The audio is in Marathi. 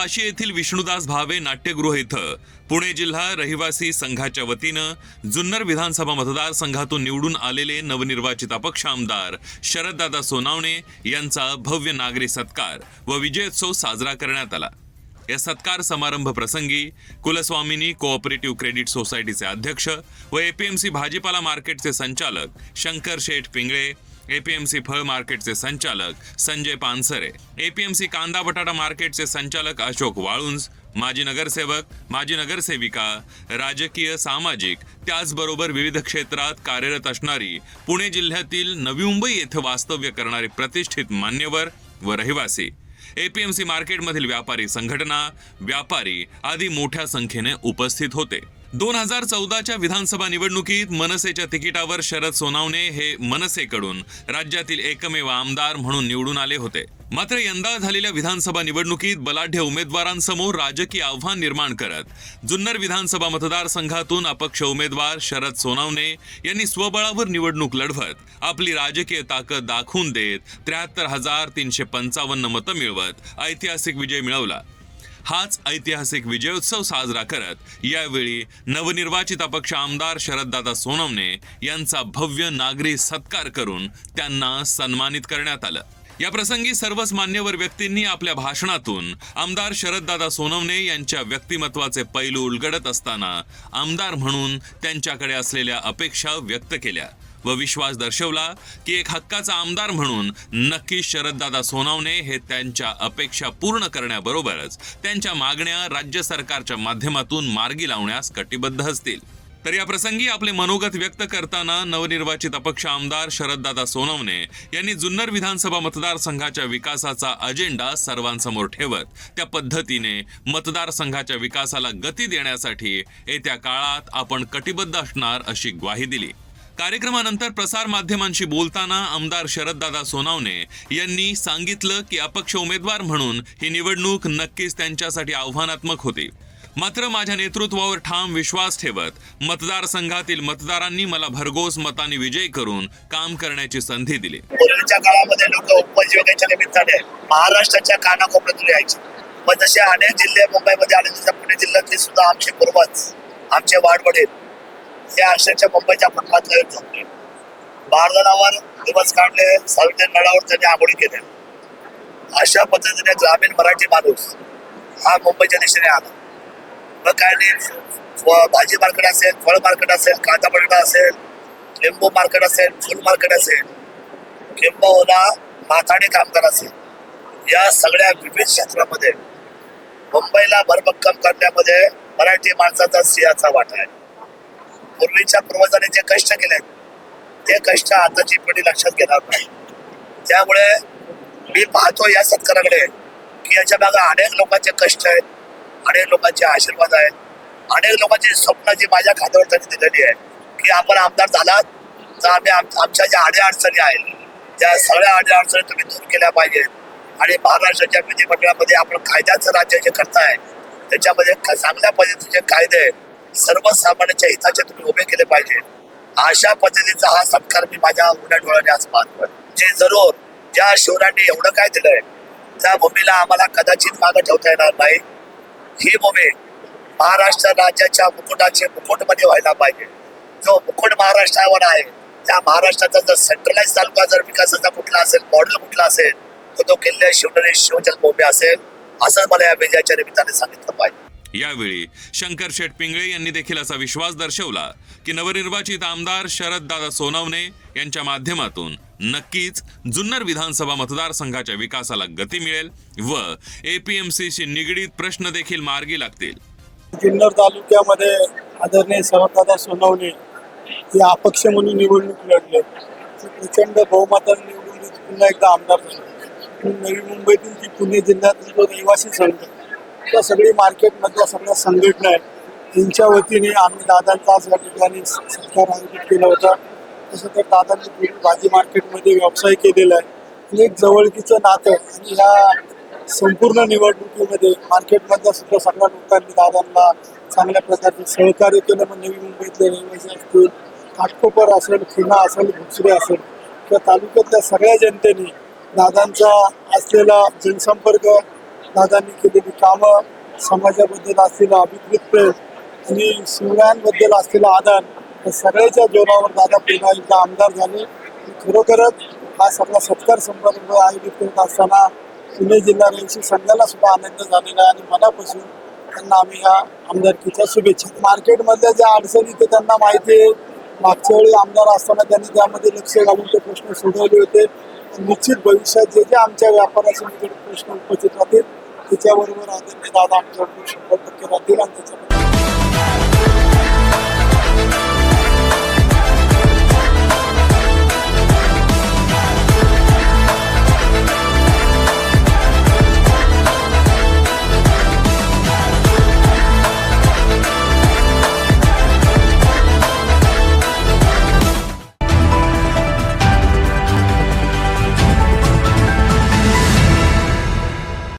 वाशी येथील विष्णुदास भावे नाट्यगृह इथं पुणे जिल्हा रहिवासी संघाच्या वतीनं जुन्नर विधानसभा मतदारसंघातून निवडून आलेले नवनिर्वाचित अपक्ष आमदार शरददादा सोनावणे यांचा भव्य नागरी सत्कार व विजयोत्सव साजरा करण्यात आला। या सत्कार समारंभ प्रसंगी कुलस्वामिनी कोऑपरेटिव्ह क्रेडिट सोसायटीचे अध्यक्ष व एपीएमसी भाजीपाला मार्केटचे संचालक शंकर शेठ पिंगळे, एपीएमसी फळ मार्केटचे संचालक संजय पानसरे, एपीएमसी कांदा बटाटा मार्केटचे संचालक अशोक वाळुंज, माजी नगरसेवक, माजी नगरसेविका, राजकीय, सामाजिक त्याचबरोबर विविध क्षेत्रात कार्यरत असणारी पुणे जिल्ह्यातील नवी मुंबई येथे वास्तव्य करणारे प्रतिष्ठित मान्यवर व रहिवासी, एपीएमसी मार्केटमधील व्यापारी संघटना, व्यापारी आदी मोठ्या संख्येने उपस्थित होते। 2014च्या विधानसभा निवडणुकीत मनसेच्या तिकिटावर शरद सोनावणे हे मनसेकडून राज्यातील एकमेव आमदार म्हणून निवडून आले होते। मात्र यंदा झालेल्या विधानसभा निवडणुकीत बलाढ्य उमेदवारांसमोर राजकीय आव्हान निर्माण करत जुन्नर विधानसभा मतदारसंघातून अपक्ष उमेदवार शरद सोनावणे यांनी स्वबळावर निवडणूक लढवत आपली राजकीय ताकद दाखवून देत 73,355 मतं मिळवत ऐतिहासिक विजय मिळवला। हाच ऐतिहासिक विजयोत्सव साजरा करत यावेळी नवनिर्वाचित अपक्ष आमदार शरददादा सोनावणे यांचा भव्य नागरी सत्कार करून त्यांना सन्मानित करण्यात आलं। या प्रसंगी सर्वच मान्यवर व्यक्तींनी आपल्या भाषणातून आमदार शरददादा सोनावणे यांच्या व्यक्तिमत्वाचे पैलू उलगडत असताना आमदार म्हणून त्यांच्याकडे असलेल्या अपेक्षा व्यक्त केल्या व विश्वास दर्शवला की एक हक्काचा आमदार म्हणून नक्की शरददादा सोनावणे हे त्यांच्या अपेक्षा पूर्ण करण्याबरोबरच त्यांच्या मागण्या राज्य सरकारच्या माध्यमातून मार्गी लावण्यास कटिबद्ध असतील। तर या प्रसंगी आपले मनोगत व्यक्त करताना नवनिर्वाचित अपक्ष आमदार शरददादा सोनावणे यांनी जुन्नर विधानसभा मतदारसंघाच्या विकासाचा अजेंडा सर्वांसमोर ठेवत त्या पद्धतीने मतदारसंघाच्या विकासाला गती देण्यासाठी येत्या काळात आपण कटिबद्ध असणार अशी ग्वाही दिली। कार्यक्रमानंतर प्रसार माध्यमांशी बोलताना आमदार शरददादा सोनावणे यांनी सांगितलं की अपक्ष उमेदवार म्हणून ही निवडणूक नक्कीच त्यांच्यासाठी आव्हानात्मक होती। मात्र माझ्या नेतृत्वावर ठाम विश्वास ठेवत मतदारसंघातील मतदारांनी मला भरघोस मतांनी विजय करून काम करण्याची संधी दिली। पूर्वीच्या काळामध्ये लोक उपजीविकेच्या निमित्ताने महाराष्ट्राच्या कानाकोपऱ्यातून यायचे, पण जसे अनेक जिल्हे मुंबईमध्ये आले तसे पुणे जिल्ह्यातले सुद्धा आमचे पूर्वज, आमचे वाडवडील त्या अक्षरच्या मुंबईच्या फुटपाथला येत होते। बारदानावर दिवस काढले, सावित्री नळावर त्यांनी आंघोळी केल्या। अशा पद्धतीने ग्रामीण मराठी माणूस हा मुंबईच्या दिशेने आला। मग काय नाही, भाजी मार्केट असेल, फळ मार्केट असेल, कांदा बटाटा असेल, लिंबू मार्केट असेल, फूल मार्केट असेल, किंबहुना माथाडी कामगार असेल, या सगळ्या विविध क्षेत्रामध्ये मुंबईला भरभक्कम करण्यामध्ये मराठी माणसाचा सिंहाचा वाटा आहे। पूर्वीच्या पूर्वजांनी जे कष्ट केले ते कष्ट आताची पिढी लक्षात घेणार नाही। त्यामुळे मी पाहतो या सत्काराकडे की याच्या मागे अनेक लोकांचे कष्ट आहेत, अनेक लोकांचे आशीर्वाद आहेत, अनेक लोकांची स्वप्न जी माझ्या खात्यावर त्यांनी दिलेली आहे की आपण आमदार झालात तर आम्ही आमच्या ज्या अडीअडचणी आहेत त्या सगळ्या अडीअडचणी तुम्ही दूर केल्या पाहिजेत आणि महाराष्ट्राच्या विधिमंडळामध्ये आपण कायद्याचं राज्य जे करताय त्याच्यामध्ये चांगल्या पद्धतीचे कायदे सर्वसामान्यांच्या हिताचे तुम्ही उभे केले पाहिजे। अशा पद्धतीचा हा सत्कार मी माझ्या उघड्या डोळ्याने आज पाहतोय। जे जरूर ज्या शिवरायांनी एवढं काय दिलंय त्या भूमीला आम्हाला कदाचित मागे ठेवता येणार नाही। ही भूमी महाराष्ट्र राज्याच्या मुकुटाचे मुकुटमध्ये व्हायला पाहिजे। जो मुकुट महाराष्ट्रावर आहे त्या महाराष्ट्राचा जर सेंट्रलाइज तालुका जर विकासाचा कुठला असेल, मॉडेल कुठला असेल तर तो किल्ले शिवनेरी शिवजन्मभूमी असेल, असं मला या विजयाच्या निमित्ताने सांगितलं पाहिजे। यावेळी शंकर शेठ पिंगळे यांनी देखील असा विश्वास दर्शवला की नवनिर्वाचित आमदार शरददादा सोनावणे यांच्या माध्यमातून नक्कीच जुन्नर विधानसभा मतदारसंघाच्या विकासाला गती मिळेल व एपीएमसीशी निगडीत प्रश्न देखील मार्गी लागतील। जुन्नर तालुक्यामध्ये आदरणीय शरददादा सोनावणे हे अपक्ष म्हणून निवडणूक लढले, प्रचंड बहुमताने निवडून पुन्हा एकदा आमदार झाले। नवी मुंबईतील जी पुणे जिल्ह्यातील जो रहिवासी संघ त्या सगळी मार्केटमधल्या सगळ्या संघटना आहेत त्यांच्या वतीने आम्ही दादांचा आज या ठिकाणी सत्कार आयोजित केला होता। तसं तर दादांनी पूर्वी भाजी मार्केटमध्ये व्यवसाय केलेला आहे आणि एक जवळकीचं नातं आणि ह्या संपूर्ण निवडणुकीमध्ये मार्केटमधल्या सुद्धा सगळ्या लोकांनी दादांना चांगल्या प्रकारचे सहकार्य केलं। मग नवी मुंबईतले रहिवासी असतील, काटकोपर असेल, खिना असेल, भुसरे असेल, त्या तालुक्यातल्या सगळ्या जनतेने दादांचा असलेला जनसंपर्क दादांनी केलेली कामं, समाजाबद्दल असलेलं अभिप्रेत प्रेम आणि शिवरायांबद्दल असलेला आदर या सगळ्याच्या जोरावर दादा पुन्हा एकदा आमदार झाले. खरोखरच हा सगळा सत्कार समारंभ आयोजित करत असताना पुणे जिल्हा रहिवासी संघाला सुद्धा आनंद झालेला आहे आणि मनापासून त्यांना आम्ही ह्या आमदारकीच्या शुभेच्छा. मार्केटमधल्या ज्या अडचणी ते त्यांना माहिती आहे. मागच्या वेळी आमदार असताना त्यांनी त्यामध्ये लक्ष घालून ते प्रश्न सोडवले होते. निश्चित भविष्यात जे जे आमच्या व्यापाराशी निगडीत प्रश्न उपस्थित राहतील त्याच्याबरोबर आदरणीय दादा आमच्याबरोबर 100% राहतील आणि त्याच्याबद्दल